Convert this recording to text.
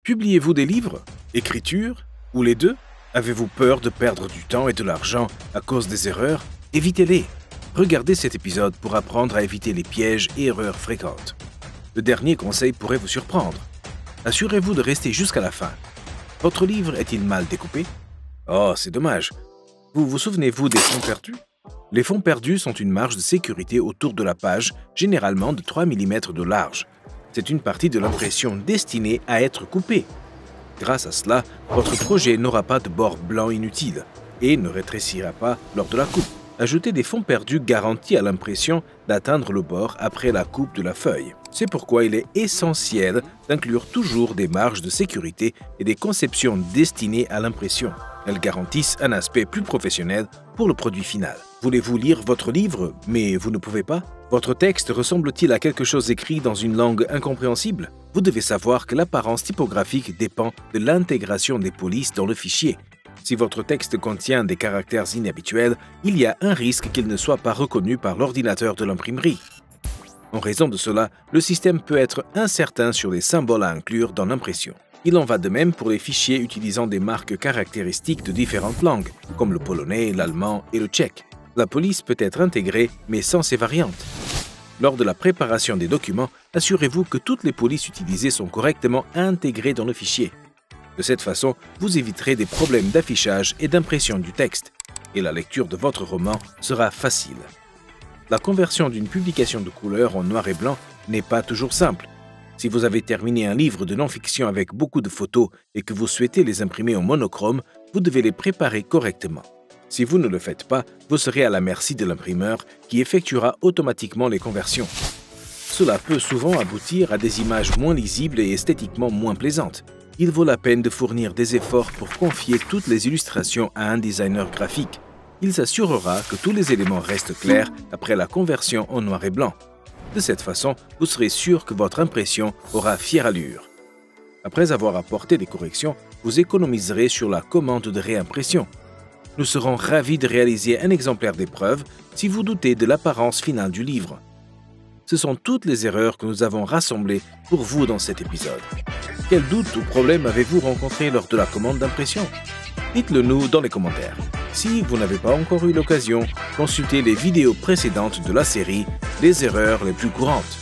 Publiez-vous des livres, écriture ou les deux? Avez-vous peur de perdre du temps et de l'argent à cause des erreurs? Évitez-les. Regardez cet épisode pour apprendre à éviter les pièges et erreurs fréquentes. Le dernier conseil pourrait vous surprendre. Assurez-vous de rester jusqu'à la fin. Votre livre est-il mal découpé? Oh, c'est dommage. Vous souvenez-vous des fonds perdus? Les fonds perdus sont une marge de sécurité autour de la page, généralement de 3 mm de large. C'est une partie de l'impression destinée à être coupée. Grâce à cela, votre projet n'aura pas de bord blanc inutile et ne rétrécira pas lors de la coupe. Ajouter des fonds perdus garantit à l'impression d'atteindre le bord après la coupe de la feuille. C'est pourquoi il est essentiel d'inclure toujours des marges de sécurité et des conceptions destinées à l'impression. Elles garantissent un aspect plus professionnel pour le produit final. Voulez-vous lire votre livre, mais vous ne pouvez pas? Votre texte ressemble-t-il à quelque chose écrit dans une langue incompréhensible? Vous devez savoir que l'apparence typographique dépend de l'intégration des polices dans le fichier. Si votre texte contient des caractères inhabituels, il y a un risque qu'il ne soit pas reconnu par l'ordinateur de l'imprimerie. En raison de cela, le système peut être incertain sur les symboles à inclure dans l'impression. Il en va de même pour les fichiers utilisant des marques caractéristiques de différentes langues, comme le polonais, l'allemand et le tchèque. La police peut être intégrée, mais sans ces variantes. Lors de la préparation des documents, assurez-vous que toutes les polices utilisées sont correctement intégrées dans le fichier. De cette façon, vous éviterez des problèmes d'affichage et d'impression du texte, et la lecture de votre roman sera facile. La conversion d'une publication de couleur en noir et blanc n'est pas toujours simple. Si vous avez terminé un livre de non-fiction avec beaucoup de photos et que vous souhaitez les imprimer en monochrome, vous devez les préparer correctement. Si vous ne le faites pas, vous serez à la merci de l'imprimeur qui effectuera automatiquement les conversions. Cela peut souvent aboutir à des images moins lisibles et esthétiquement moins plaisantes. Il vaut la peine de fournir des efforts pour confier toutes les illustrations à un designer graphique. Il s'assurera que tous les éléments restent clairs après la conversion en noir et blanc. De cette façon, vous serez sûr que votre impression aura fière allure. Après avoir apporté des corrections, vous économiserez sur la commande de réimpression. Nous serons ravis de réaliser un exemplaire d'épreuve si vous doutez de l'apparence finale du livre. Ce sont toutes les erreurs que nous avons rassemblées pour vous dans cet épisode. Quels doutes ou problèmes avez-vous rencontrés lors de la commande d'impression? Dites-le nous dans les commentaires. Si vous n'avez pas encore eu l'occasion, consultez les vidéos précédentes de la série « Les erreurs les plus courantes ».